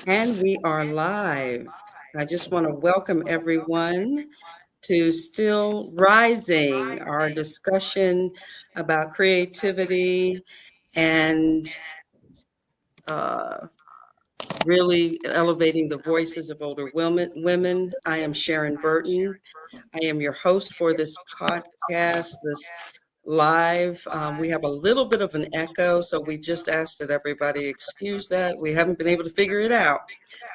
And we are live. I just want to welcome everyone to Still Rising, our discussion about creativity and uh, really elevating the voices of older women. I am Sharon Burton. I am your host for this podcast, this live. We have a little bit of an echo, so we just asked that everybody excuse that. We haven't been able to figure it out,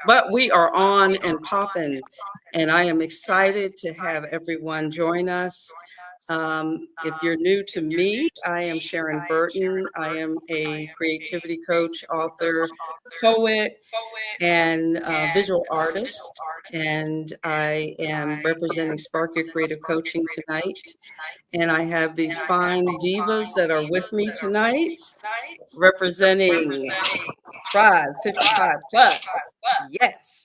but we are on and popping, and I am excited to have everyone join us. If you're new to me, I am Sharon Burton. I am a creativity coach, author, poet, and visual artist. And I am representing Spark Your Creative Coaching tonight. And I have these fine divas that are with me tonight, representing Tribe 55 Plus. Yes.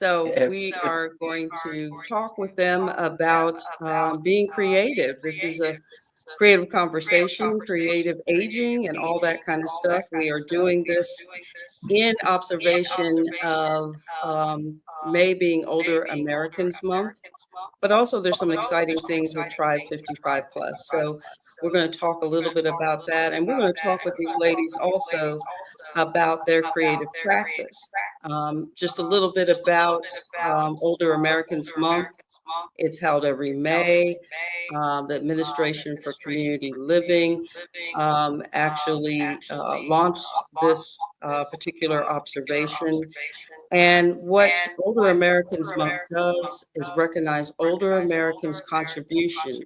So Yes. we are going to talk with them about being creative. This is a creative conversation, creative aging, and all that kind of stuff. We are doing this in observation of May being Older Americans Month, but also there's some exciting things with Tribe 55 Plus. So we're going to talk a little bit about that, and we're going to talk with these ladies also about their creative practice. Just a little bit about Older Americans Month. It's held every May. The Administration for Community Living actually launched this particular observation. And what Older Americans Month does is recognize older Americans' contributions,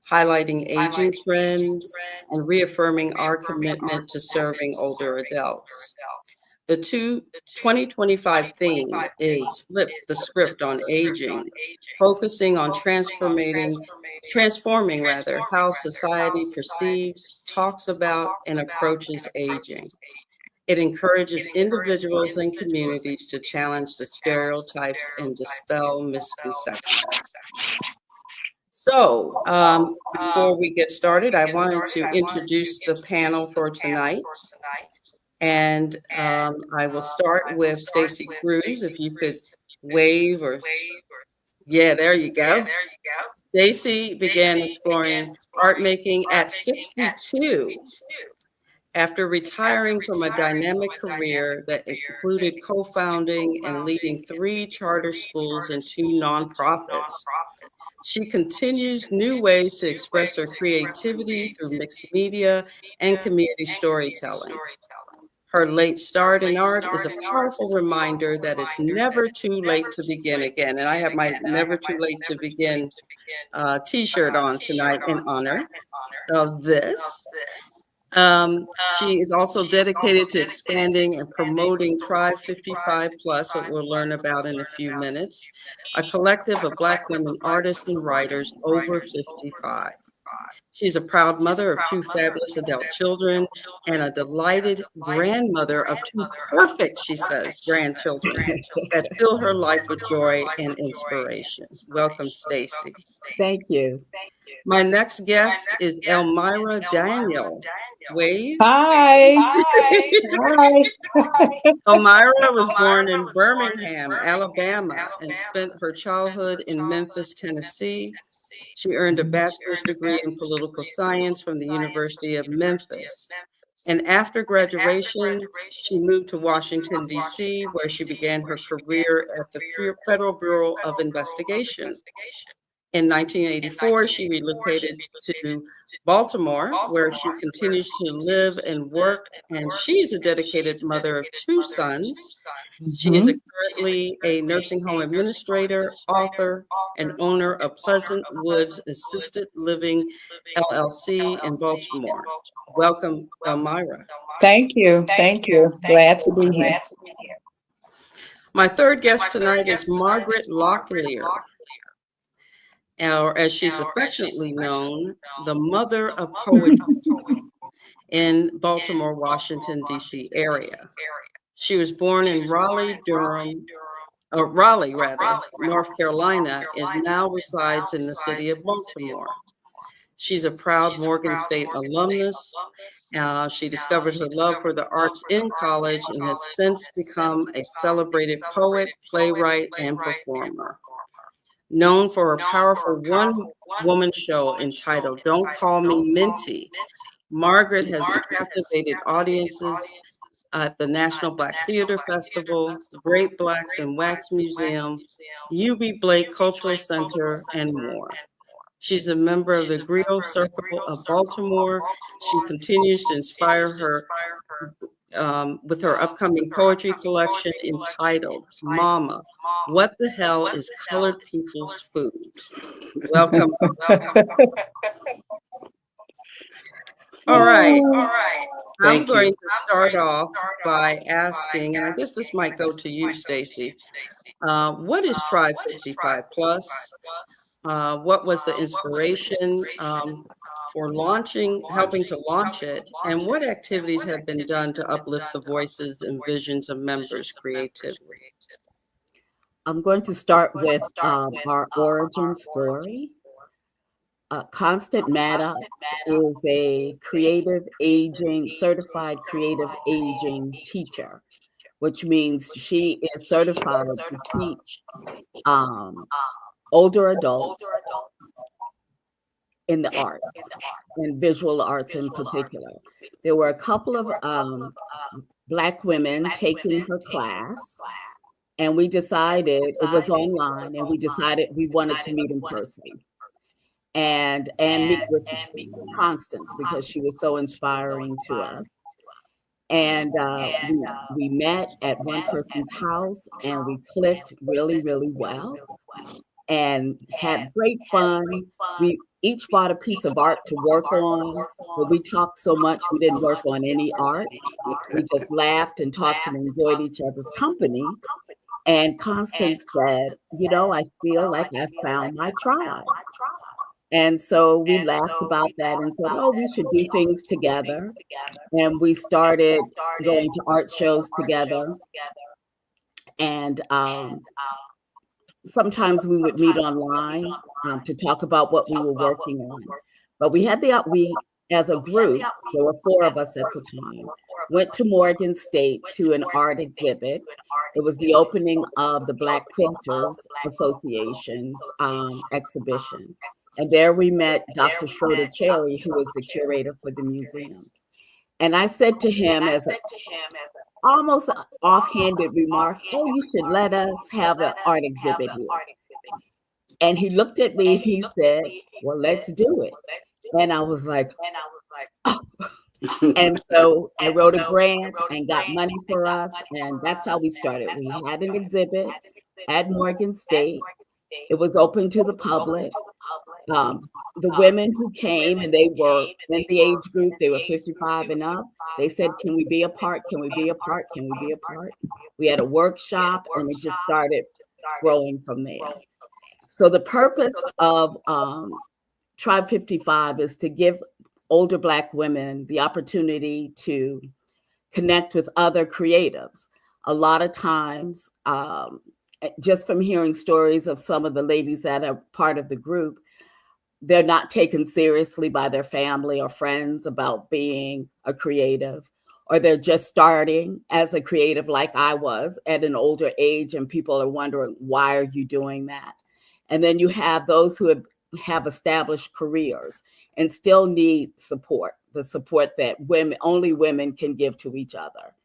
highlighting aging trends and reaffirming our commitment to serving older adults. The 2025 theme is Flip the Script on Aging, focusing on transforming rather, how society perceives, talks about, and approaches aging. It encourages individuals and communities to challenge the stereotypes and dispel misconceptions. So, before we get started, I wanted to introduce the panel for tonight. And I will start with Stacy Cruz. If you could wave or, yeah, there you go. Stacy began exploring art making at 62 after retiring from a dynamic career that included co-founding and leading 3 charter schools and 2 nonprofits. She continues new ways to express her creativity through mixed media and community storytelling. Her late start in art is a powerful reminder that it's never too late to begin again. And I have my Never Too Late to Begin t-shirt on tonight in honor of this. She is also dedicated to expanding and promoting Tribe 55 Plus, what we'll learn about in a few minutes, a collective of Black women artists and writers over 55. She's a proud mother of 2 fabulous adult children and a delighted grandmother of 2 perfect, she says, grandchildren that fill her life with joy and inspiration. Welcome, Stacy. Thank you. My next guest is Elmira Daniel. Wave. Hi. Hi. Elmira was born in Birmingham, Alabama, and spent her childhood in Memphis, Tennessee. She earned a bachelor's degree in political science from the University of Memphis. And after graduation, she moved to Washington, D.C., where she began her career at the Federal Bureau of Investigation. In 1984, she relocated to Baltimore, where she continues to live and work, and she's a dedicated mother of 2 sons. She is currently a nursing home administrator, author, and owner of Pleasant Woods Assisted Living LLC in Baltimore. Welcome, Elmira. Thank you. Thank you. Glad to be here. My third guest tonight is Margaret Locklear, or as she's affectionately known, the mother of poetry in Baltimore, Washington, D.C. area. She was born in Raleigh, rather, North Carolina, now resides in the city of Baltimore. She's a proud Morgan State alumnus. She discovered her love for the arts in college and has since become a celebrated poet, playwright, and performer. Known for her powerful one-woman show entitled Don't Call Me Minty, Margaret has captivated audiences at the National Black Theater Festival, Great Blacks in Wax Museum, UB Blake Cultural Center, and more. She's a member of the Griot Circle of Baltimore. She continues to inspire her with her upcoming poetry collection entitled Mama, What the Hell is Colored People's Food? Welcome. All right. I'm going to start off by asking, and I guess this might go to you, Stacy. What is Tribe 55 Plus? What was the inspiration for helping to launch it? And what activities have been done to uplift the voices and visions of members creatively? I'm going to start with our origin story. Constant Maddox is a certified creative aging teacher, which means she is certified to teach older adults in the arts, in visual arts in particular. There were a couple of Black women taking her class, and we decided it was online, and we decided we wanted to meet in person and meet with Constance because she was so inspiring to us. And we met at one person's house, and we clicked really, really well and had great fun. We each bought a piece of art to work on, but we talked so much we didn't work on any art. We just laughed and talked and enjoyed each other's company. And Constance said, I feel like I found my tribe. And so we laughed about that and said, oh, we should do things together. And we started going to art shows together. And sometimes we would meet online to talk about what we were working on. But we as a group, there were 4 of us at the time, went to Morgan State to an art exhibit. It was the opening of the Black Quilters Association's exhibition. And there we met Dr. Schroeder Cherry, who was the curator for the museum. And I said to him as an almost offhanded remark, oh, you should let us have an art exhibit here. And he looked at me and he said, well, let's do it. And I was like, oh. And so I wrote a grant and got money for us. And that's how we started. We had an exhibit at Morgan State. It was open to the public. The women who came, and they were in the age group, they were 55 and up. They said, can we be a part? Can we be a part? Can we be a part? We had a workshop, and it just started growing from there. So the purpose of Tribe 55 is to give older Black women the opportunity to connect with other creatives. A lot of times, just from hearing stories of some of the ladies that are part of the group, they're not taken seriously by their family or friends about being a creative, or they're just starting as a creative like I was at an older age, and people are wondering, why are you doing that? And then you have those who have established careers and still need support, the support that only women can give to each other.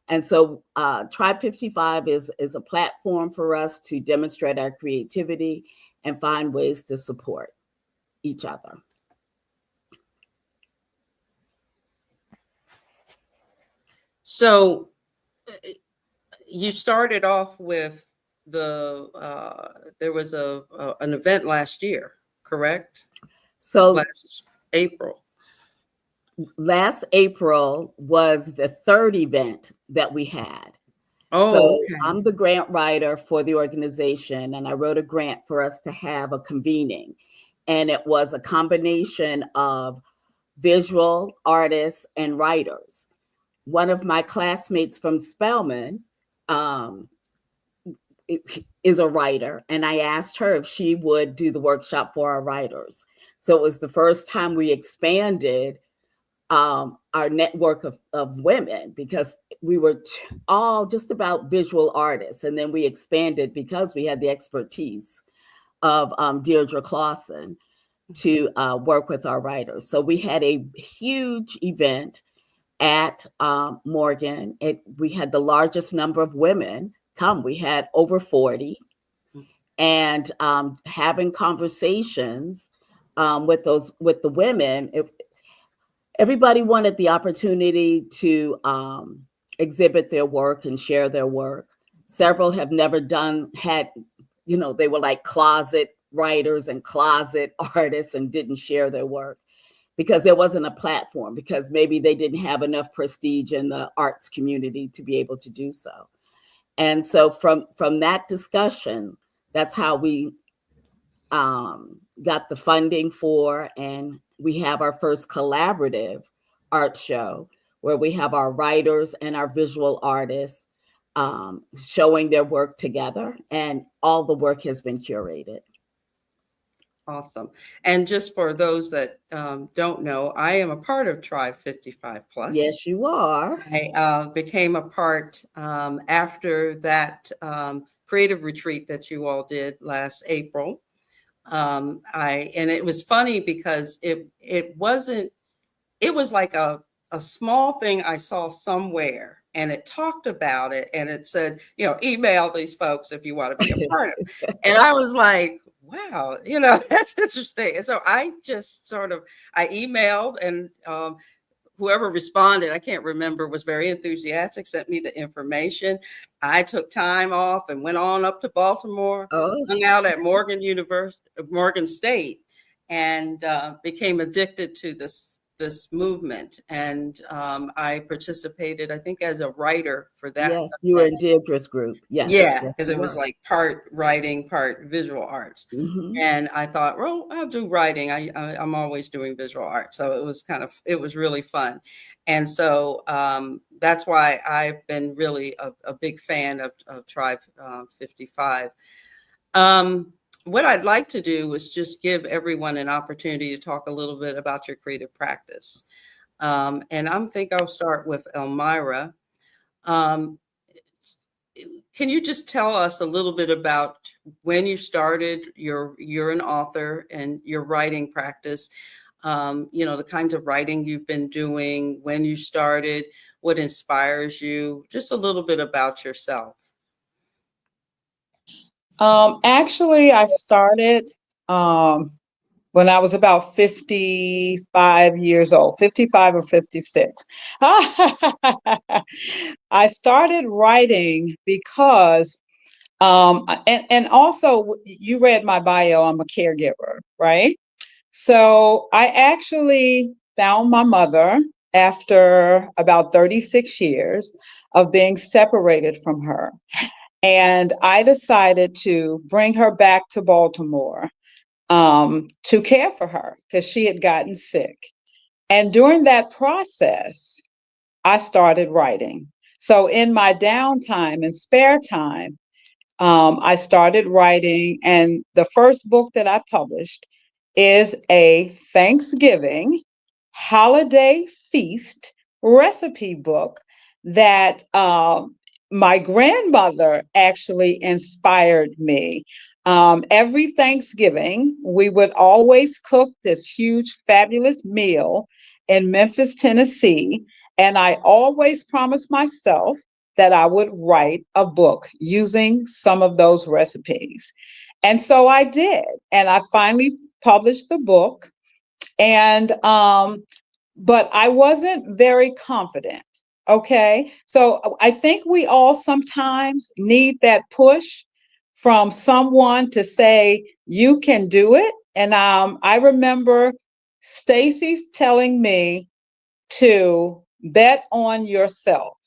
And so Tribe 55 is a platform for us to demonstrate our creativity and find ways to support each other. So you started off with there was an event last year, correct? So last April was the 3rd event that we had. Oh, so okay. I'm the grant writer for the organization, and I wrote a grant for us to have a convening. And it was a combination of visual artists and writers. One of my classmates from Spelman is a writer, and I asked her if she would do the workshop for our writers. So it was the first time we expanded our network of women, because we were all just about visual artists. And then we expanded because we had the expertise of Deirdre Clausen to work with our writers. So we had a huge event at Morgan. We had the largest number of women come. We had over 40, and having conversations with the women. Everybody wanted the opportunity to exhibit their work and share their work. Several have never they were like closet writers and closet artists and didn't share their work because there wasn't a platform, because maybe they didn't have enough prestige in the arts community to be able to do so. And so from that discussion, that's how we got the funding for, and we have our first collaborative art show where we have our writers and our visual artists showing their work together, and all the work has been curated. Awesome. And just for those that don't know, I am a part of Tribe 55 Plus. Yes, you are. I became a part after that creative retreat that you all did last April. And it was funny because it was like a small thing I saw somewhere, and it talked about it, and it said, email these folks if you want to be a part of it. And I was like, wow, that's interesting. And so I just I emailed, and whoever responded, I can't remember, was very enthusiastic, sent me the information. I took time off and went on up to Baltimore, hung out at Morgan State, and became addicted to this movement. And I participated, I think, as a writer for that. Yes, you were in Deirdre's group. Yes. Yeah, because it was like part writing, part visual arts. Mm-hmm. And I thought, well, I'll do writing. I'm always doing visual art. So it was really fun. And so that's why I've been really a big fan of Tribe 55. What I'd like to do is just give everyone an opportunity to talk a little bit about your creative practice. And I think I'll start with Elmira. Can you just tell us a little bit about when you started? You're an author, and your writing practice, the kinds of writing you've been doing, when you started, what inspires you, just a little bit about yourself. Actually, I started when I was about 55 years old, 55 or 56. I started writing because, and also you read my bio, I'm a caregiver, right? So I actually found my mother after about 36 years of being separated from her. And I decided to bring her back to Baltimore to care for her because she had gotten sick. And during that process, I started writing. So in my downtime and spare time, I started writing. And the first book that I published is a Thanksgiving holiday feast recipe book that my grandmother actually inspired me. Every Thanksgiving, we would always cook this huge, fabulous meal in Memphis, Tennessee. And I always promised myself that I would write a book using some of those recipes. And so I did. And I finally published the book. And but I wasn't very confident. Okay. So I think we all sometimes need that push from someone to say, you can do it. And I remember Stacy's telling me to bet on yourself.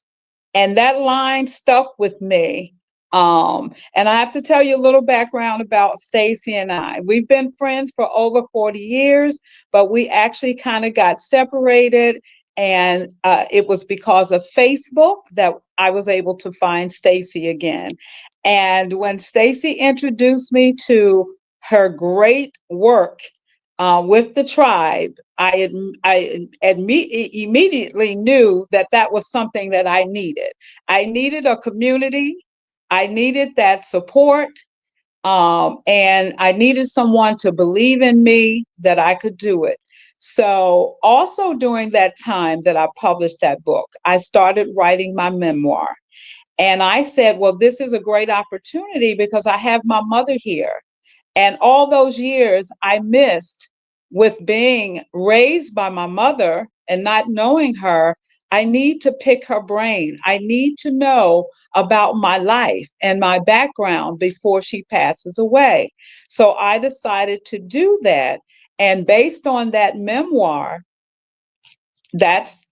And that line stuck with me. And I have to tell you a little background about Stacy and I. We've been friends for over 40 years, but we actually kind of got separated. And it was because of Facebook that I was able to find Stacy again. And when Stacy introduced me to her great work with the tribe, immediately knew that that was something that I needed. I needed a community. I needed that support. And I needed someone to believe in me that I could do it. So, also during that time that I published that book, I started writing my memoir. And I said, well, this is a great opportunity because I have my mother here. And all those years I missed with being raised by my mother and not knowing her, I need to pick her brain. I need to know about my life and my background before she passes away. So I decided to do that. And based on that memoir, that's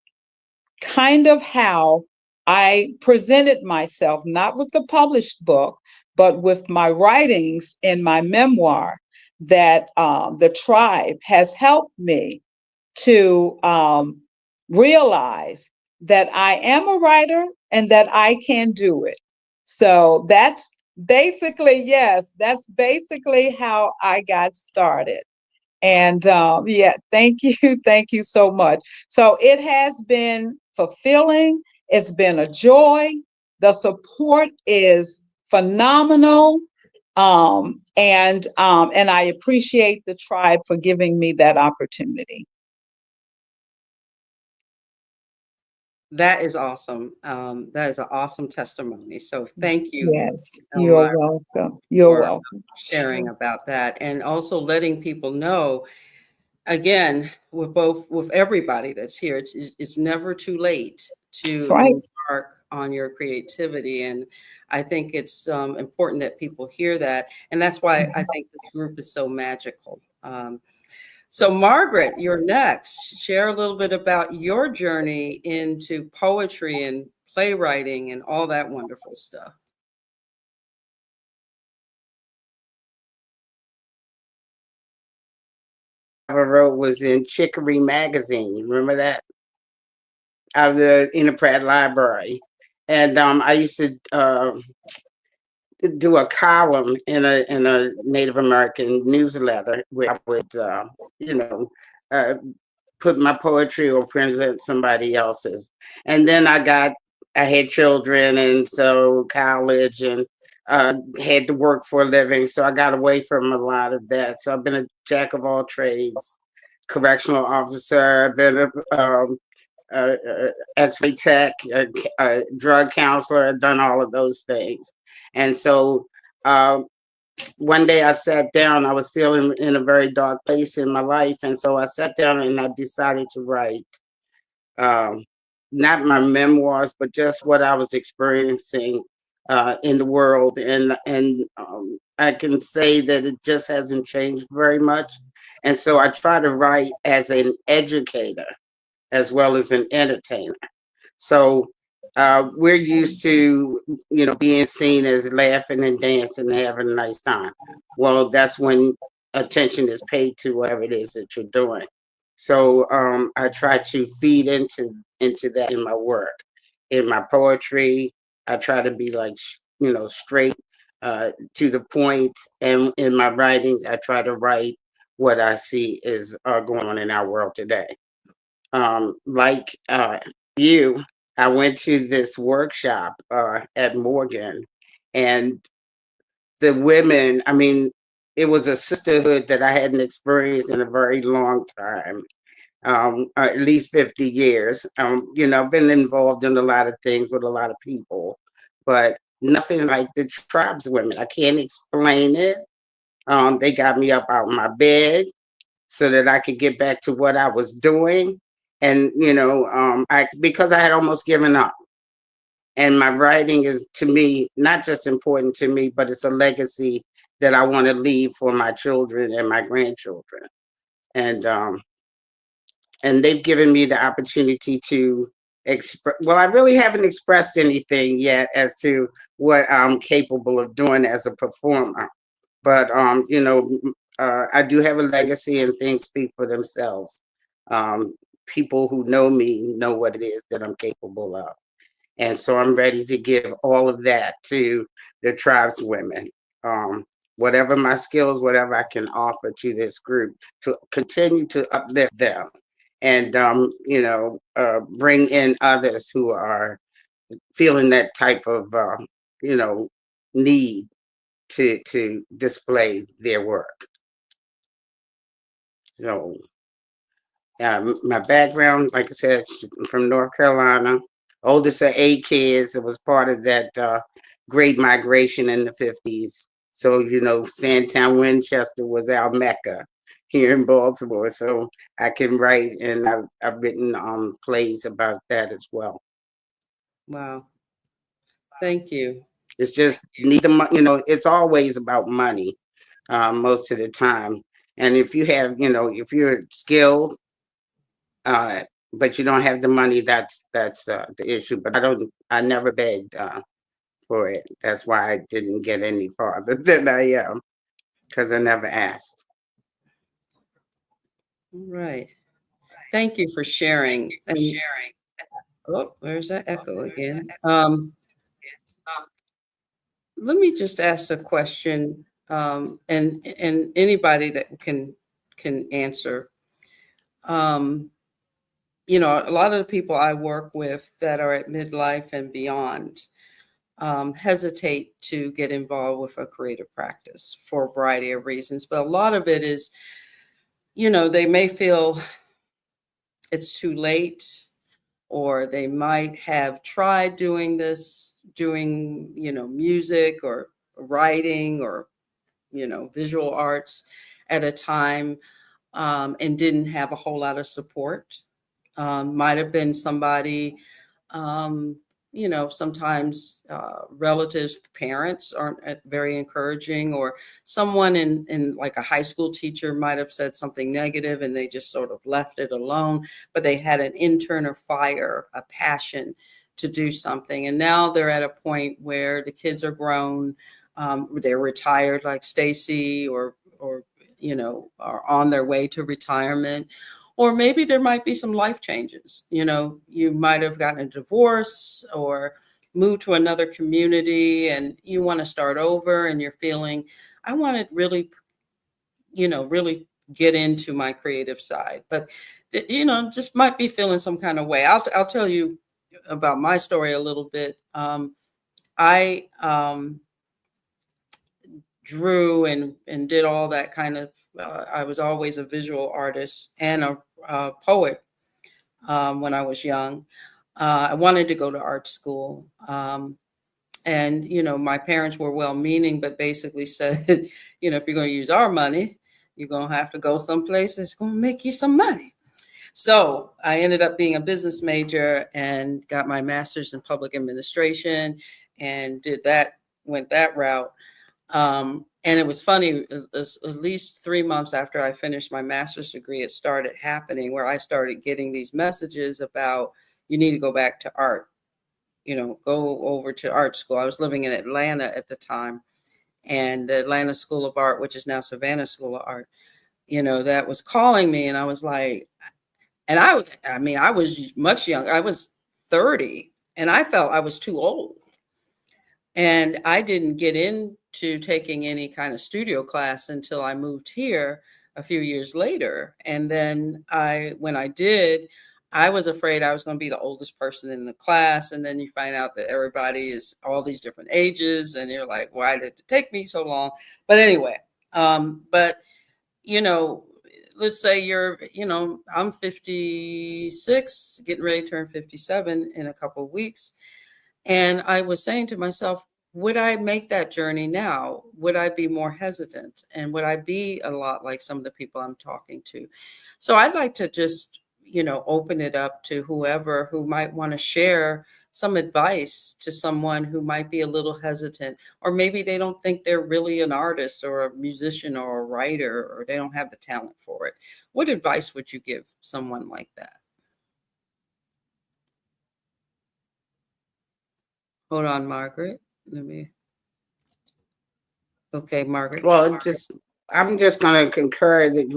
kind of how I presented myself, not with the published book, but with my writings in my memoir, that the tribe has helped me to realize that I am a writer and that I can do it. So that's basically, yes, that's basically how I got started. And yeah, thank you. Thank you so much. So it has been fulfilling. It's been a joy. The support is phenomenal. And I appreciate the tribe for giving me that opportunity. That is awesome. That is an awesome testimony. So thank you, Yes, you're Elmira, welcome. You're for welcome. sharing about that, and also letting people know, again, with everybody that's here, it's never too late That's to right. embark on your creativity. And I think it's important that people hear that. And that's why I think this group is so magical. So Margaret, you're next. Share a little bit about your journey into poetry and playwriting and all that wonderful stuff. I wrote was in Chicory magazine. You remember that? Out of the Pratt Library. And I used to do a column in a Native American newsletter where I would, you know, uh, put my poetry or present somebody else's. And then I had children, and so college, and had to work for a living. So I got away from a lot of that. So I've been a jack of all trades, correctional officer. I've been X-ray tech, a drug counselor. I've done all of those things. And so one day I sat down, I was feeling in a very dark place in my life. And so I sat down and I decided to write um, not my memoirs, but just what I was experiencing in the world. And I can say that it just hasn't changed very much. And so I try to write as an educator as well as an entertainer. So we're used to, being seen as laughing and dancing and having a nice time. Well, that's when attention is paid to whatever it is that you're doing. So I try to feed into that in my work, in my poetry. I try to be like, straight to the point. And in my writings, I try to write what I see is going on in our world today. Like you, I went to this workshop at Morgan, and the women, I mean, it was a sisterhood that I hadn't experienced in a very long time, at least 50 years. I've been involved in a lot of things with a lot of people, but nothing like the tribes women. I can't explain it. They got me up out of my bed so that I could get back to what I was doing. And I because I had almost given up. And my writing is, to me, not just important to me, but it's a legacy that I want to leave for my children and my grandchildren. And they've given me the opportunity to express. Well, I really haven't expressed anything yet as to what I'm capable of doing as a performer. But I do have a legacy, and things speak for themselves. People who know me know what it is that I'm capable of, and so I'm ready to give all of that to the tribes women. whatever my skills, whatever I can offer to this group to continue to uplift them and, bring in others who are feeling that type of, you know, need to display their work. So, my background, like I said, I'm from North Carolina. Oldest of 8 kids. It was part of that great migration in the 50s. So, Sandtown, Winchester was our mecca here in Baltimore. So I can write, and I've written plays about that as well. Wow. Thank you. It's just need the it's always about money most of the time. And if you have, if you're skilled, uh, but you don't have the money, that's the issue. But I never begged for it. That's why I didn't get any farther than I am, because I never asked. All right. Thank you for sharing. And oh, where's that echo again? Let me just ask a question, and anybody that can answer. Um, a lot of the people I work with that are at midlife and beyond hesitate to get involved with a creative practice for a variety of reasons. But a lot of it is, they may feel it's too late, or they might have tried doing music or writing or, visual arts at a time, and didn't have a whole lot of support. Might have been somebody, um, sometimes relatives, parents aren't very encouraging, or someone in like a high school teacher might have said something negative and they just sort of left it alone, but they had an internal fire, a passion to do something. And now they're at a point where the kids are grown, they're retired like Stacy, or are on their way to retirement. Or maybe there might be some life changes. You might have gotten a divorce or moved to another community and you want to start over, and you're feeling, I want to really get into my creative side. But, just might be feeling some kind of way. I'll tell you about my story a little bit. I drew and did all that kind of, I was always a visual artist and a poet when I was young. I wanted to go to art school. And, my parents were well-meaning, but basically said, if you're going to use our money, you're going to have to go someplace that's going to make you some money. So I ended up being a business major and got my master's in public administration and went that route. And it was funny, at least 3 months after I finished my master's degree, it started happening where I started getting these messages about, you need to go back to art, go over to art school. I was living in Atlanta at the time, and the Atlanta School of Art, which is now Savannah School of Art, that was calling me. And I was like, and I was much younger. I was 30 and I felt I was too old. And I didn't get into taking any kind of studio class until I moved here a few years later. And then when I did, I was afraid I was going to be the oldest person in the class. And then you find out that everybody is all these different ages. And you're like, why did it take me so long? But anyway, but, let's say I'm 56, getting ready to turn 57 in a couple of weeks. And I was saying to myself, would I make that journey now? Would I be more hesitant? And would I be a lot like some of the people I'm talking to? So I'd like to just, open it up to whoever who might want to share some advice to someone who might be a little hesitant, or maybe they don't think they're really an artist or a musician or a writer, or they don't have the talent for it. What advice would you give someone like that? Hold on, Margaret. Okay, Margaret. Well, I'm just going to concur that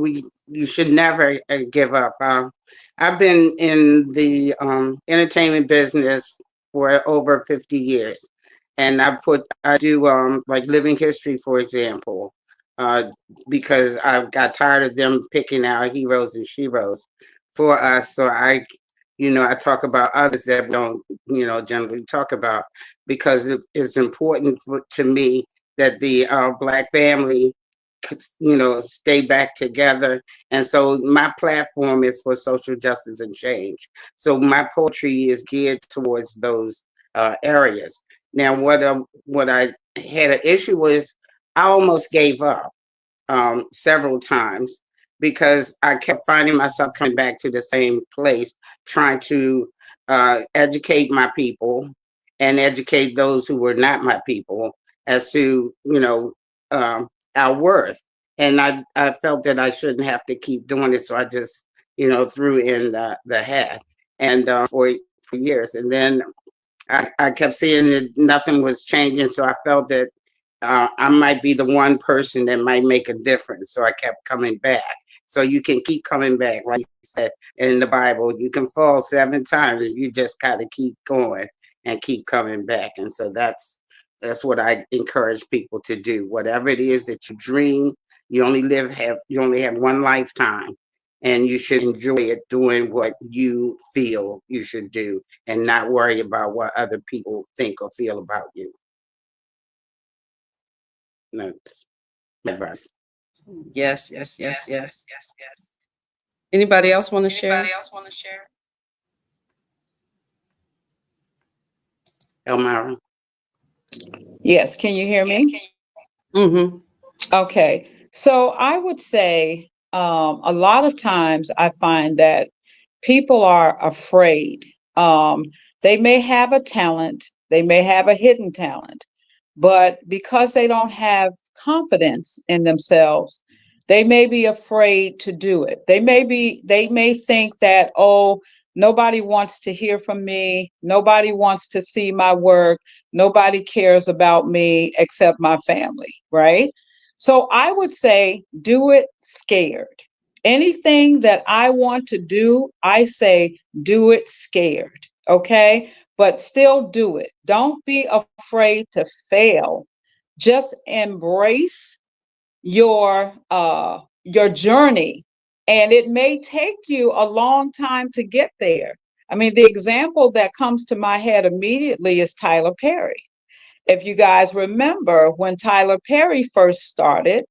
you should never give up. I've been in the entertainment business for over 50 years, and I do like living history, for example, uh, because I got tired of them picking out heroes and sheroes for us. So I talk about others that we don't, generally talk about, because it's important to me that the Black family could, stay back together. And so my platform is for social justice and change. So my poetry is geared towards those areas. Now, what I had an issue with, I almost gave up several times because I kept finding myself coming back to the same place, trying to educate my people and educate those who were not my people as to, our worth. And I felt that I shouldn't have to keep doing it, so I just, threw in the hat and for years. And then I kept seeing that nothing was changing, so I felt that I might be the one person that might make a difference. So I kept coming back. So you can keep coming back, like you said in the Bible. You can fall 7 times if you just gotta keep going and keep coming back. And so that's what I encourage people to do. Whatever it is that you dream, you only have one lifetime, and you should enjoy it doing what you feel you should do and not worry about what other people think or feel about you. That's my advice. Yes, yes, yes, yes. Anybody else want to share? Elmira. Yes, can you hear me? Mm-hmm. Okay. So I would say a lot of times I find that people are afraid. Um, they may have a talent, they may have a hidden talent, but because they don't have confidence in themselves, they may be afraid to do it. They may think that, oh, nobody wants to hear from me, nobody wants to see my work, nobody cares about me except my family, right? So I would say do it scared. Anything that I want to do, I say do it scared. Okay. But still do it. Don't be afraid to fail. Just embrace your journey. And it may take you a long time to get there. I mean, the example that comes to my head immediately is Tyler Perry. If you guys remember when Tyler Perry first started,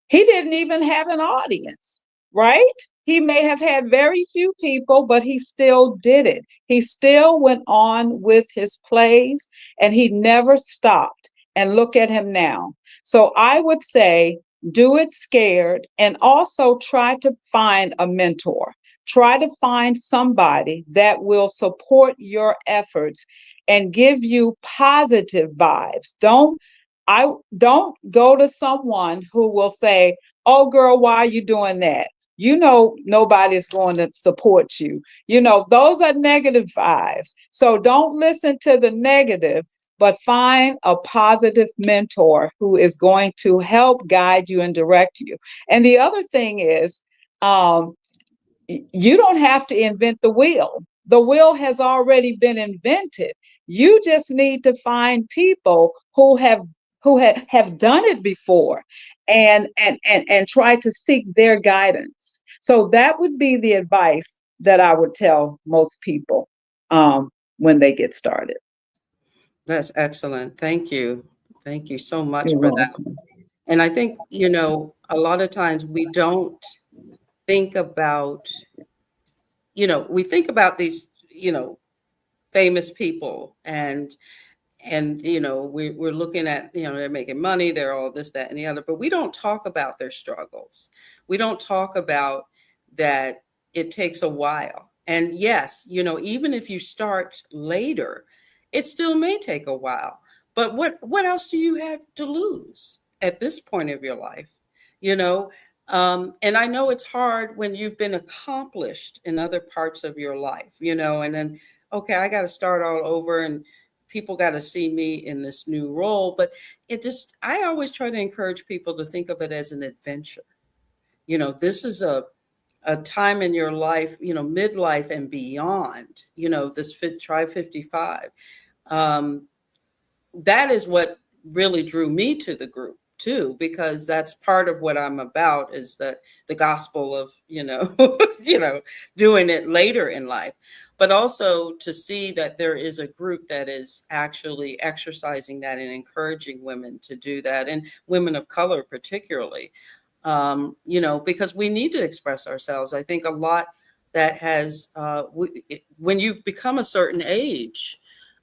he didn't even have an audience, right? He may have had very few people, but he still did it. He still went on with his plays and he never stopped. And look at him now. So I would say do it scared and also try to find a mentor. Try to find somebody that will support your efforts and give you positive vibes. I don't go to someone who will say, "Oh, girl, why are you doing that?" You know, nobody's going to support you. You know, those are negative vibes. So don't listen to the negative, but find a positive mentor who is going to help guide you and direct you. And the other thing is, um, you don't have to invent the wheel. The wheel has already been invented. You just need to find people who have done it before and try to seek their guidance. So that would be the advice that I would tell most people when they get started. That's excellent. Thank you. Thank you so much You're for that. welcome. And I think, a lot of times we don't think about, we think about these, famous people and we're looking at, they're making money, they're all this, that, and the other, but we don't talk about their struggles. We don't talk about that it takes a while. And yes, even if you start later, it still may take a while. But what else do you have to lose at this point of your life? you know and I know it's hard when you've been accomplished in other parts of your life, and then, okay, I got to start all over, and people got to see me in this new role. But I always try to encourage people to think of it as an adventure. This is a time in your life, midlife and beyond, this try 55. um, that is what really drew me to the group too, because that's part of what I'm about, is the gospel of, doing it later in life, but also to see that there is a group that is actually exercising that and encouraging women to do that, and women of color particularly, because we need to express ourselves. I think a lot that has, when you become a certain age,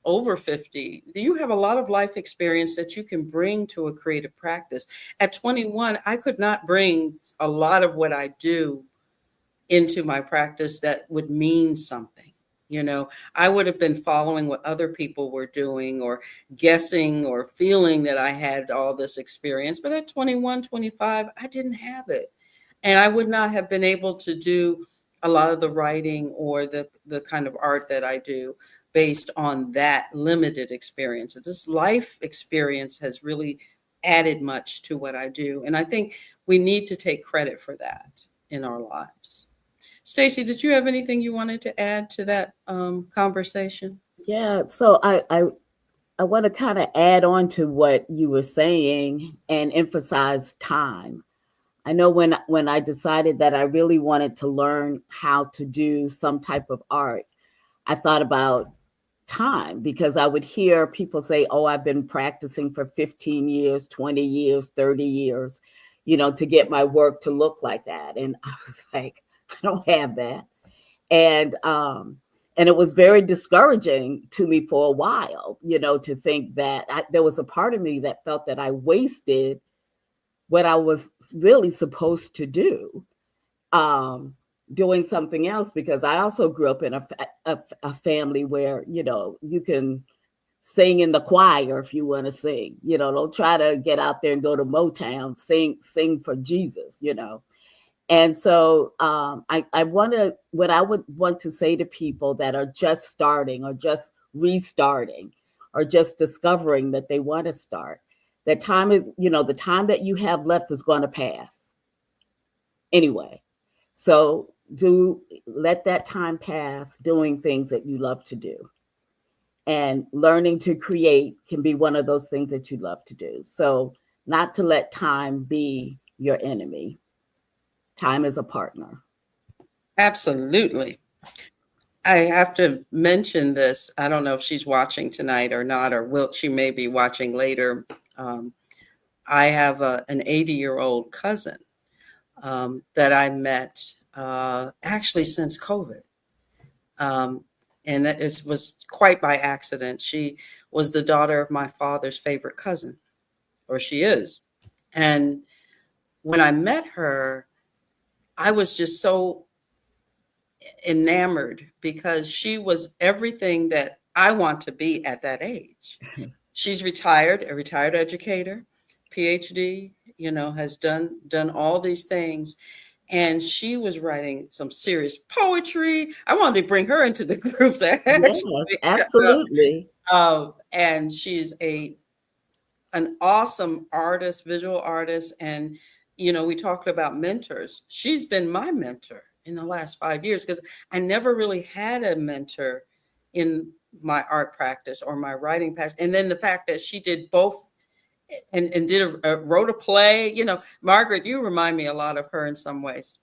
over 50, you have a lot of life experience that you can bring to a creative practice. At 21, I could not bring a lot of what I do into my practice that would mean something. I would have been following what other people were doing, or guessing, or feeling that I had all this experience. But at 21, 25, I didn't have it. And I would not have been able to do a lot of the writing or the kind of art that I do based on that limited experience. This life experience has really added much to what I do. And I think we need to take credit for that in our lives. Stacy, did you have anything you wanted to add to that conversation? Yeah, so I want to kind of add on to what you were saying and emphasize time. I know when I decided that I really wanted to learn how to do some type of art, I thought about time, because I would hear people say, "Oh, I've been practicing for 15 years, 20 years, 30 years, to get my work to look like that." And I was like, I don't have that. And it was very discouraging to me for a while, to think that there was a part of me that felt that I wasted what I was really supposed to do, doing something else, because I also grew up in a family where, you can sing in the choir if you want to sing, don't try to get out there and go to Motown, sing for Jesus. And so what I would want to say to people that are just starting, or just restarting, or just discovering that they want to start, that time is, the time that you have left is going to pass anyway. So do let that time pass doing things that you love to do. And learning to create can be one of those things that you love to do. So not to let time be your enemy. Time is a partner. Absolutely. I have to mention this. I don't know if she's watching tonight or not, or she may be watching later. I have an 80-year-old cousin that I met actually since COVID. And it was quite by accident. She was the daughter of my father's favorite cousin, or she is. And when I met her, I was just so enamored, because she was everything that I want to be at that age. She's retired, a retired educator, PhD, has done all these things. And she was writing some serious poetry. I wanted to bring her into the group. Yes, absolutely. And she's an awesome artist, visual artist. And, we talked about mentors. She's been my mentor in the last 5 years, because I never really had a mentor in my art practice or my writing practice. And then the fact that she did both and wrote a play, Margaret, you remind me a lot of her in some ways.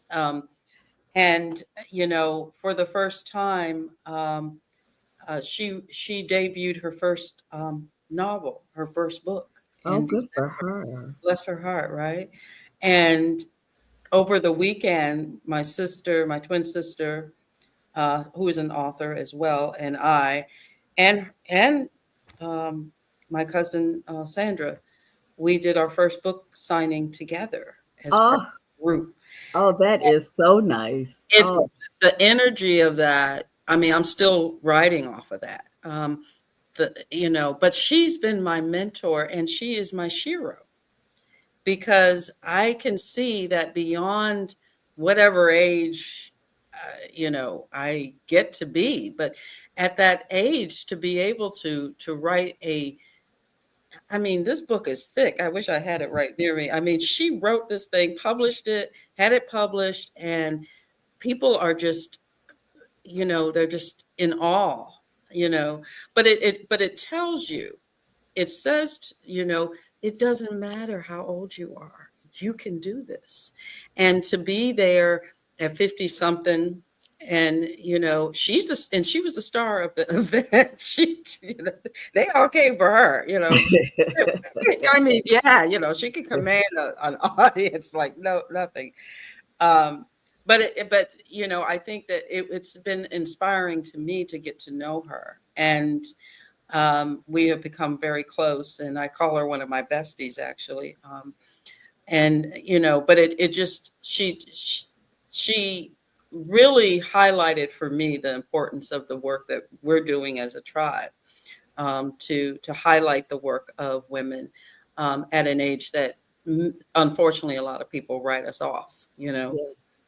And, for the first time, she debuted her first novel, her first book. Oh, good for her. Bless her heart, right? And over the weekend, my twin sister, who is an author as well, and I, and my cousin Sandra, we did our first book signing together as part of the group. Oh, that is so nice. The energy of that. I mean, I'm still riding off of that. But she's been my mentor, and she is my shiro, because I can see that beyond whatever age, I get to be, but at that age, to be able to write I mean, this book is thick. I wish I had it right near me. I mean, she wrote this thing, published it, had it published, and people are just, they're just in awe, but it tells you it says, it doesn't matter how old you are, you can do this. And to be there at 50 something, and she was the star of the event. They all came for her. I mean, yeah, she could command an audience like nothing. Um, but I think that it's been inspiring to me to get to know her, and we have become very close, and I call her one of my besties, actually. And but it just she really highlighted for me the importance of the work that we're doing as a tribe, to highlight the work of women at an age that unfortunately a lot of people write us off, Yes.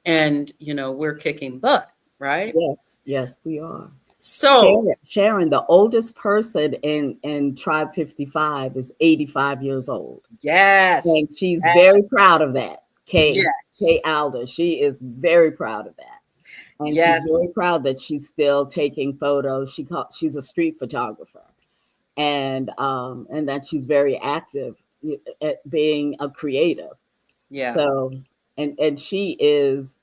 and we're kicking butt, right? Yes, yes, we are. So Sharon, the oldest person in Tribe 55 is 85 years old. yes, And she's very proud of that. Kay yes, Alder, she is very proud of that. And she's yes, very proud that she's still taking photos. She's a street photographer. And that she's very active at being a creative. yeah, So and she is,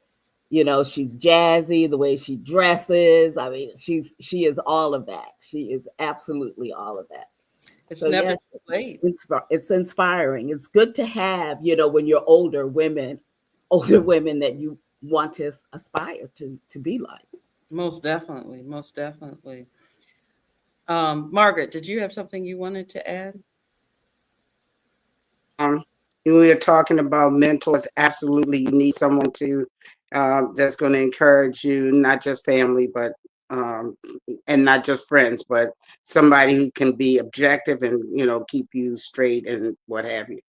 she's jazzy, the way she dresses. I mean, she is all of that. She is absolutely all of that. it's So never yes, too late. it's inspiring. It's good to have, when you're older women that you want to aspire to be like. Most definitely, most definitely. Margaret, did you have something you wanted to add? Um, we were talking about mentors. Absolutely, you need someone to that's going to encourage you, not just family, but um, and not just friends, but somebody who can be objective and keep you straight and what have you.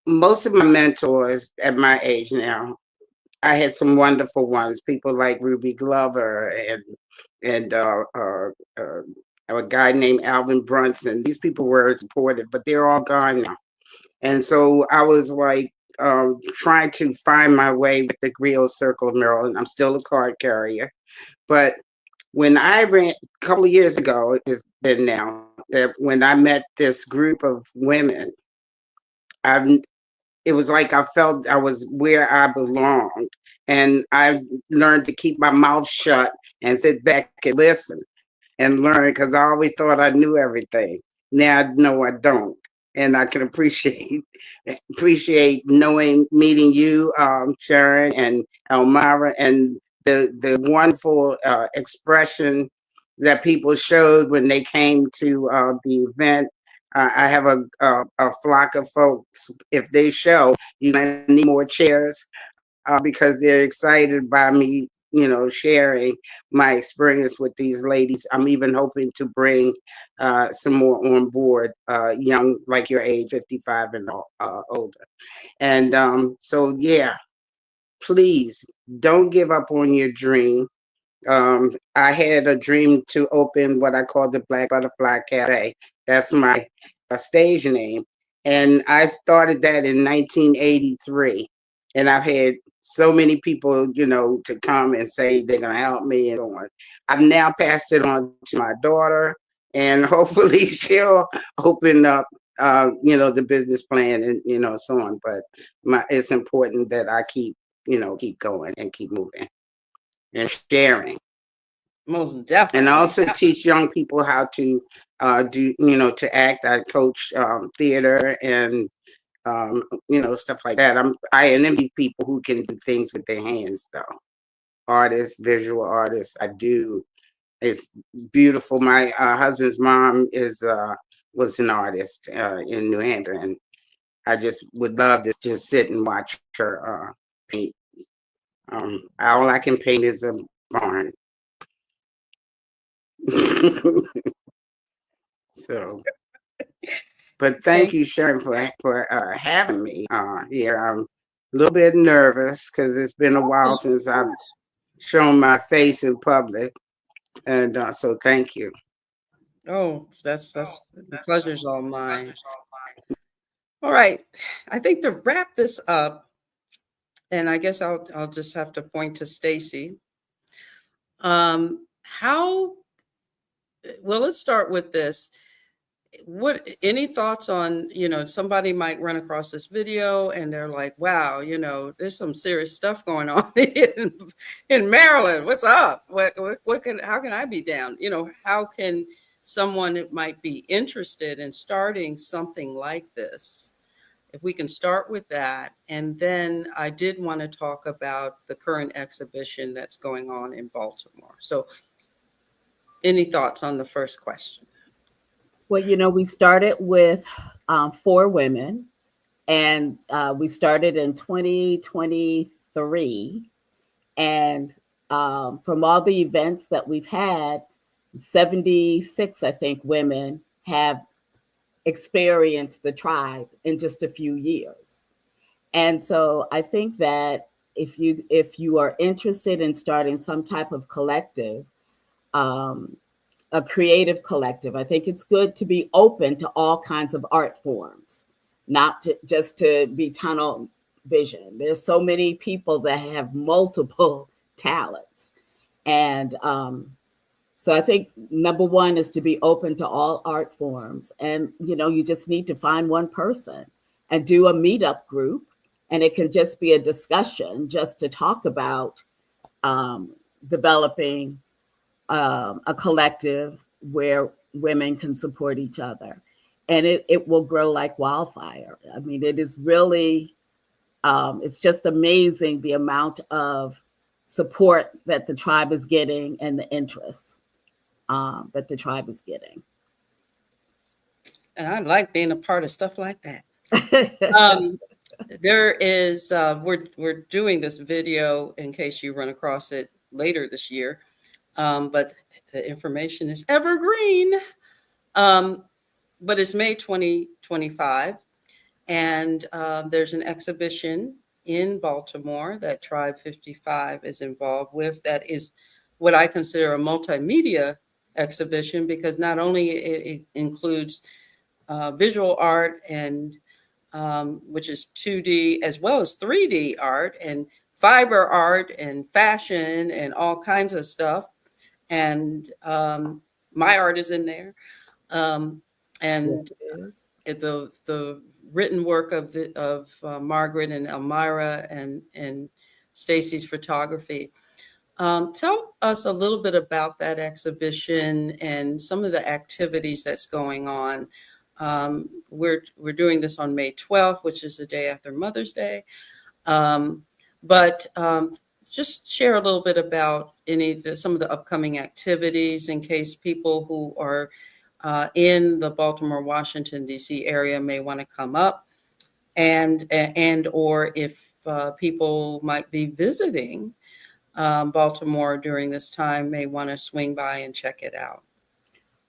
Most of my mentors at my age now, I had some wonderful ones. People like Ruby Glover and a guy named Alvin Brunson. These people were supportive, but they're all gone now. And so I was like trying to find my way with the Griot Circle of Maryland. I'm still a card carrier. But when I ran a couple of years ago, it's been now, that when I met this group of women, I it was like I felt I was where I belonged. And I learned to keep my mouth shut and sit back and listen and learn, because I always thought I knew everything. Now I know I don't. And I can appreciate meeting you, Sharon and Elmira, and the wonderful expression that people showed when they came to the event. I have a flock of folks. If they show, you need more chairs because they're excited by me, sharing my experience with these ladies. I'm even hoping to bring some more on board, young, like your age, 55 and older. And so, yeah, please don't give up on your dream. I had a dream to open what I call the Black Butterfly Cafe. That's my stage name. And I started that in 1983. And I've had so many people, to come and say they're going to help me and so on. I've now passed it on to my daughter, and hopefully she'll open up, the business plan and, so on. But it's important that I keep going and keep moving and sharing. Most definitely. And I also teach young people how to to act. I coach theater and stuff like that. I envy people who can do things with their hands, though. Artists, visual artists. I do. It's beautiful. My husband's mom was an artist in New Hampshire, and I just would love to just sit and watch her paint. All I can paint is a barn. So, but thank you, Sharon, for having me here. I'm a little bit nervous because it's been a while since I've shown my face in public, and so thank you. Oh, that's the pleasure's all mine. All right, I think to wrap this up, and I guess I'll just have to point to Stacy. How? Well, let's start with this. what, any thoughts on, somebody might run across this video and they're like, wow, there's some serious stuff going on in Maryland. What's up? How can I be down? How can someone that might be interested in starting something like this? If we can start with that. And then I did want to talk about the current exhibition that's going on in Baltimore. So any thoughts on the first question? Well, we started with 4 women, and we started in 2023. And from all the events that we've had, 76, I think, women have experienced the tribe in just a few years. And so I think that if you are interested in starting some type of collective, um, a creative collective, I think it's good to be open to all kinds of art forms, not just to be tunnel vision. There's so many people that have multiple talents. And so I think number one is to be open to all art forms. And, you just need to find one person and do a meetup group. And it can just be a discussion just to talk about developing a collective where women can support each other. And it will grow like wildfire. I mean, it is really, it's just amazing the amount of support that the tribe is getting and the interests that the tribe is getting. And I like being a part of stuff like that. There is, we're doing this video in case you run across it later this year. But the information is evergreen. But it's May 2025. And there's an exhibition in Baltimore that Tribe 55 is involved with that is what I consider a multimedia exhibition, because not only it includes visual art and which is 2D as well as 3D art and fiber art and fashion and all kinds of stuff. And my art is in there. And yes, the written work of Margaret and Elmira and Stacy's photography. Tell us a little bit about that exhibition and some of the activities that's going on. We're doing this on May 12th, which is the day after Mother's Day. But just share a little bit about some of the upcoming activities in case people who are in the Baltimore, Washington, D.C. area may want to come up, and or if people might be visiting Baltimore during this time, may want to swing by and check it out.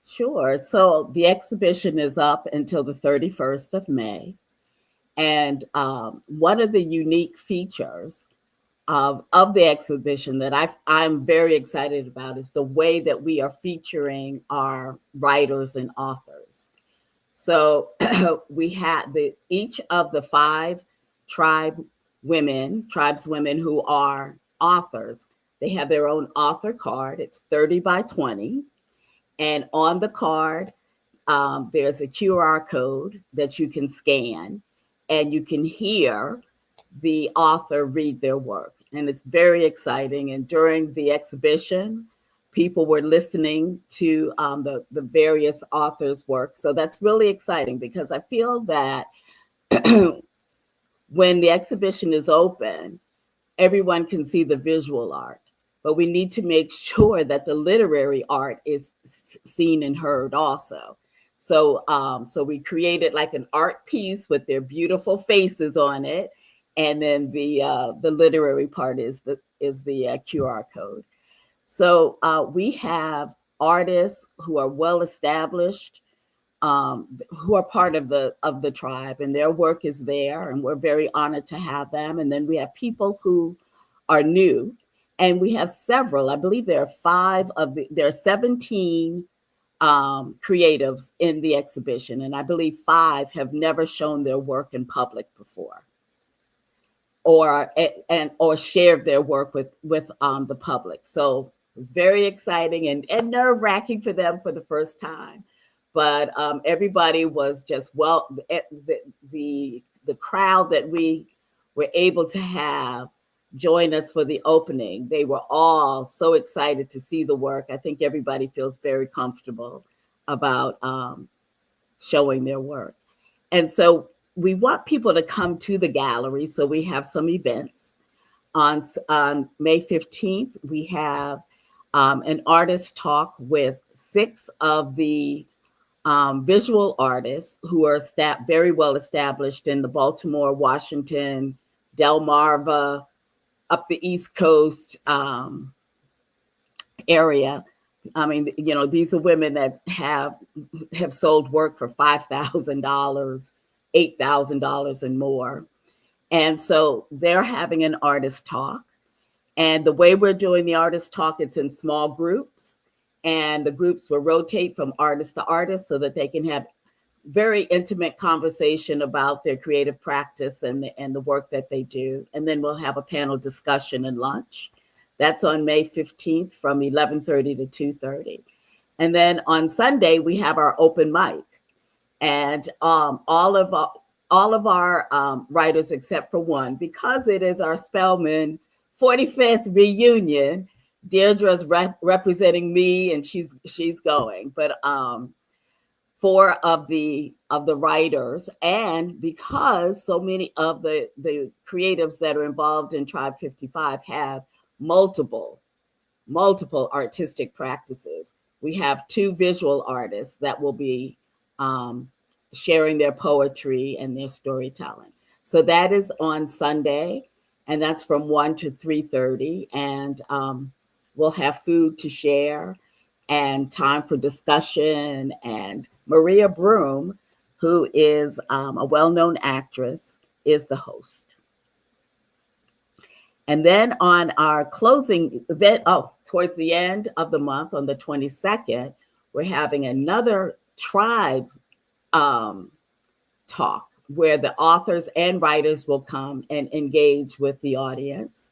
Sure. So the exhibition is up until the 31st of May. And one of the unique features of the exhibition that I'm very excited about is the way that we are featuring our writers and authors. So we had each of the 5 tribeswomen who are authors. They have their own author card. It's 30 by 20. And on the card, there's a QR code that you can scan, and you can hear the author read their work. And it's very exciting. And during the exhibition, people were listening to the various authors' work. So that's really exciting, because I feel that when the exhibition is open, everyone can see the visual art, but we need to make sure that the literary art is seen and heard also. So, so we created like an art piece with their beautiful faces on it, and then the literary part is the QR code. So we have artists who are well established, who are part of the tribe, and their work is there, and we're very honored to have them. And then we have people who are new, and we have several. I believe there are 17 creatives in the exhibition, and I believe 5 have never shown their work in public before, or shared their work with the public. So it's very exciting and nerve-wracking for them for the first time. but everybody was just the crowd that we were able to have join us for the opening. They were all so excited to see the work. I think everybody feels very comfortable about showing their work. And so we want people to come to the gallery. So we have some events. On May 15th, we have an artist talk with 6 of the visual artists who are very well established in the Baltimore, Washington, Delmarva, up the East Coast area. I mean, you know, these are women that have sold work for $5,000, $8,000 and more. And so they're having an artist talk. And the way we're doing the artist talk, it's in small groups. And the groups will rotate from artist to artist so that they can have very intimate conversation about their creative practice and the work that they do. And then we'll have a panel discussion and lunch. That's on May 15th from 11:30 to 2:30. And then on Sunday, we have our open mic. And all of our writers, except for one, because it is our Spelman 45th reunion, Deirdre's representing me, and she's going. But 4 of the writers, and because so many of the creatives that are involved in Tribe 55 have multiple artistic practices, we have 2 visual artists that will be sharing their poetry and their storytelling. So that is on Sunday, and that's from 1 to 3:30, and we'll have food to share and time for discussion. And Maria Broom, who is a well-known actress, is the host. And then on our closing event, towards the end of the month, on the 22nd, we're having another tribe talk where the authors and writers will come and engage with the audience.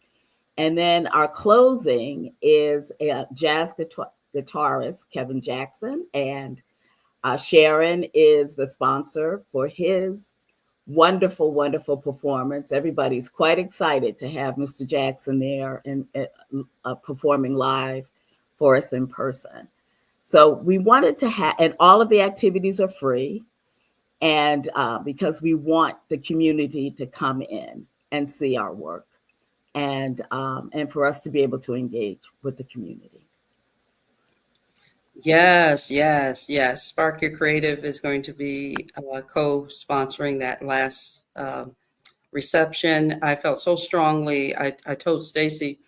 And then our closing is a jazz guitarist, Kevin Jackson, and Sharon is the sponsor for his wonderful, wonderful performance. Everybody's quite excited to have Mr. Jackson there and performing live for us in person. So we wanted to have, and all of the activities are free, and because we want the community to come in and see our work, and for us to be able to engage with the community. Yes, yes, yes. Spark Your Creative is going to be co-sponsoring that last reception. I felt so strongly. I told Stacy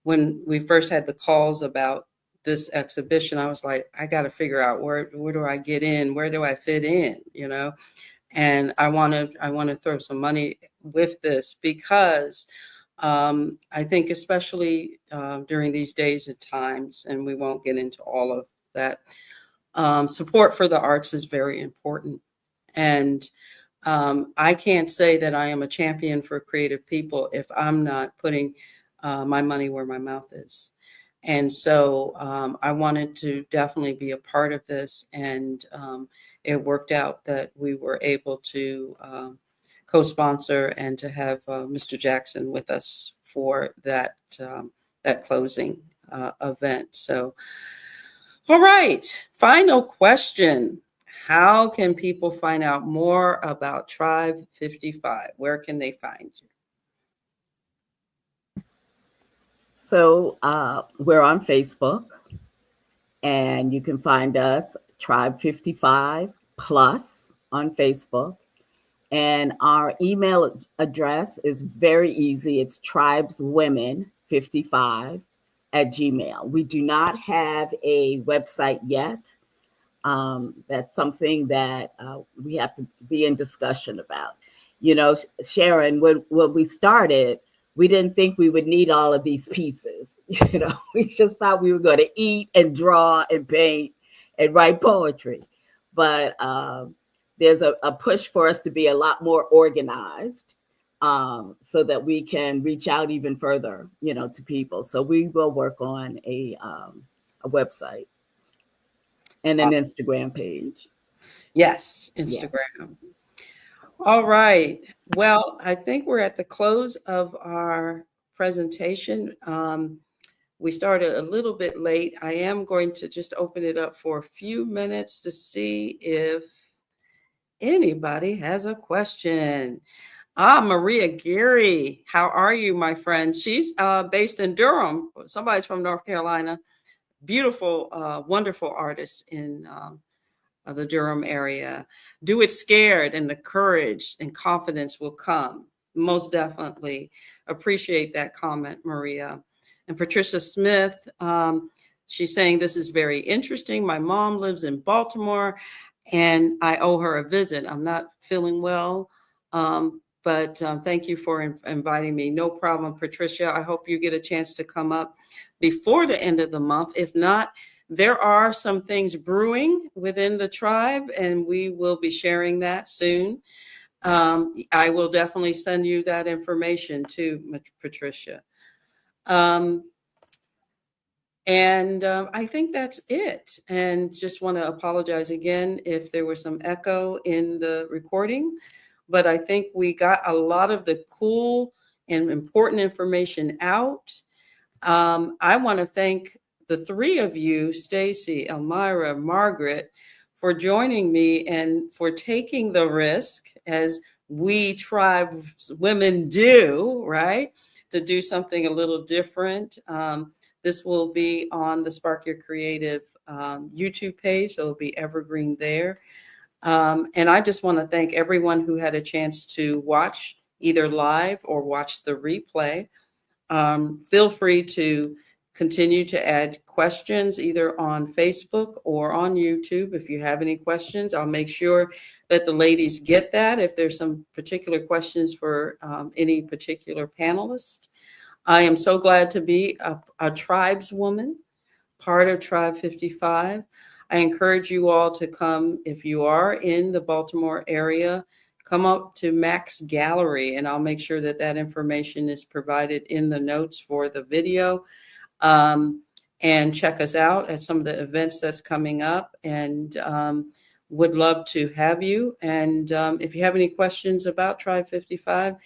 when we first had the calls about this exhibition, I was like, I got to figure out where do I get in? Where do I fit in? You know, and I want to throw some money with this because I think especially during these days and times, and we won't get into all of that, support for the arts is very important. And I can't say that I am a champion for creative people if I'm not putting my money where my mouth is. And so I wanted to definitely be a part of this. And it worked out that we were able to co-sponsor and to have Mr. Jackson with us for that closing event. So, all right, final question. How can people find out more about Tribe 55? Where can they find you? So we're on Facebook, and you can find us Tribe 55 Plus on Facebook. And our email address is very easy. It's tribeswomen55@gmail. We do not have a website yet. That's something that we have to be in discussion about. You know, Sharon, when we started, we didn't think we would need all of these pieces. You know, we just thought we were going to eat and draw and paint and write poetry. But there's a push for us to be a lot more organized so that we can reach out even further, you know, to people. So we will work on a website and an Instagram page. Yes, Instagram. All right. Well, I think we're at the close of our presentation. We started a little bit late. I am going to just open it up for a few minutes to see if anybody has a question. Maria Geary, how are you, my friend? She's based in Durham. Somebody's from North Carolina. Beautiful, wonderful artist in the Durham area. Do it scared, and the courage and confidence will come. Most definitely appreciate that comment, Maria. And Patricia Smith, she's saying this is very interesting. My mom lives in Baltimore and I owe her a visit. I'm not feeling well, but thank you for inviting me. No problem, Patricia. I hope you get a chance to come up before the end of the month. If not, there are some things brewing within the tribe, and we will be sharing that soon. I will definitely send you that information too, Patricia. I think that's it. And just want to apologize again if there was some echo in the recording, but I think we got a lot of the cool and important information out. I want to thank the three of you, Stacy, Elmira, Margaret, for joining me and for taking the risk, as we tribe women do, right? To do something a little different. This will be on the Spark Your Creative YouTube page, so it'll be evergreen there. And I just want to thank everyone who had a chance to watch either live or watch the replay. Feel free to continue to add questions either on Facebook or on YouTube. If you have any questions, I'll make sure that the ladies get that if there's some particular questions for any particular panelist. I am so glad to be a tribeswoman, part of Tribe 55. I encourage you all to come, if you are in the Baltimore area, come up to Mac's Gallery, and I'll make sure that that information is provided in the notes for the video. And check us out at some of the events that's coming up, and would love to have you. And if you have any questions about Tribe 55,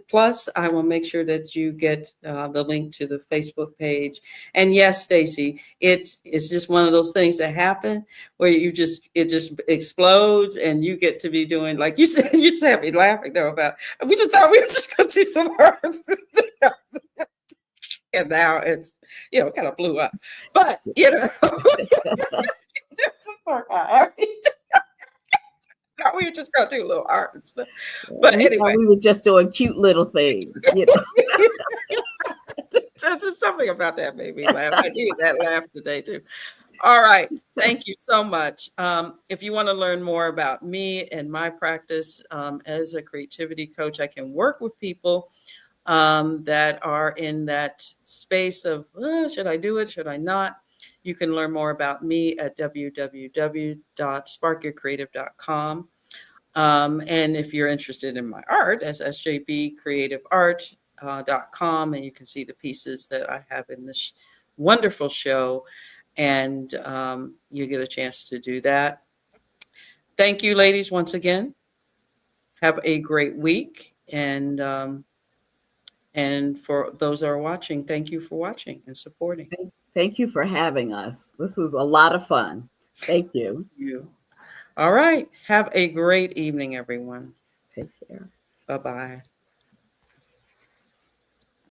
Plus, I will make sure that you get the link to the Facebook page. And yes, Stacy, it's just one of those things that happen where it just explodes, and you get to be doing, like you said, you just have me laughing though about. We just thought we were just going to do some herbs, and now it's kind of blew up. But we were just gonna do a little art and stuff. But anyway, we were just doing cute little things. There's something about that made me laugh. I needed that laugh today too. All right, thank you so much. If you want to learn more about me and my practice as a creativity coach, I can work with people that are in that space of should I do it? Should I not? You can learn more about me at www.sparkyourcreative.com. And if you're interested in my art, as sjbcreativeart.com, and you can see the pieces that I have in this wonderful show, and you get a chance to do that. Thank you, ladies, once again. Have a great week. And for those that are watching, thank you for watching and supporting. Thank you for having us. This was a lot of fun. Thank you. Thank you. All right. Have a great evening, everyone. Take care. Bye-bye.